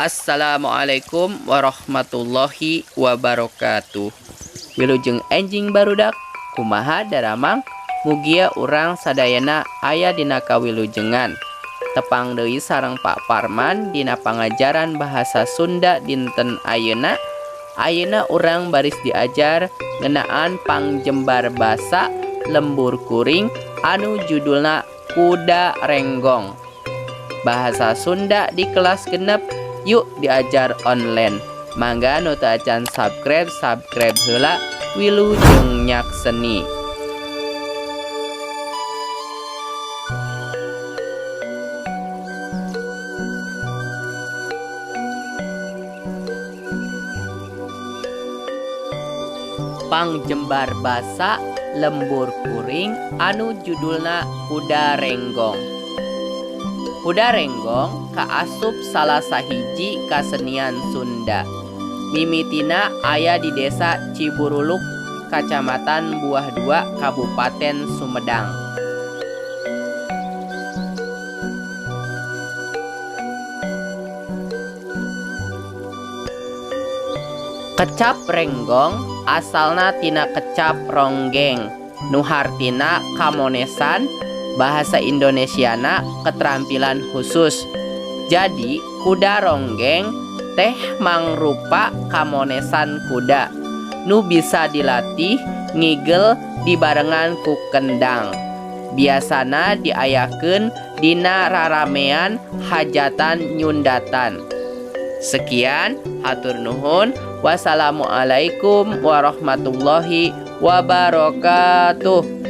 Assalamualaikum warahmatullahi wabarakatuh. Wilujeng enjing barudak kumaha daramang mugia urang sadayana aya dina kawilujengan. Tepang deui sareng Pak Parman dina pangajaran bahasa Sunda dinten ayeuna. Ayeuna urang baris diajar ngeunaan pangjembar basa lembur kuring anu judulna Kuda Renggong. Bahasa Sunda di kelas genep yuk diajar online. Mangga nu teu acan subscribe heula Wilujeng Nyakseni. Pangjembar basa lembur kuring anu judulna Kuda Renggong. Kuda Renggong kaasup salah sahiji kasenian Sunda. Mimitina aya di desa Ciburuluk, Kacamatan Buah Dua, Kabupaten Sumedang. Kecap renggong asalna tina kecap ronggeng, nu hartina kamonesan. Bahasa Indonesiana keterampilan khusus. Jadi kuda ronggeng teh mangrupa kamonesan kuda nu bisa dilatih ngigel dibarengan ku kendang. Biasana diayakeun dina raramean hajatan nyundatan. Sekian, hatur nuhun. Wassalamualaikum warahmatullahi wabarakatuh.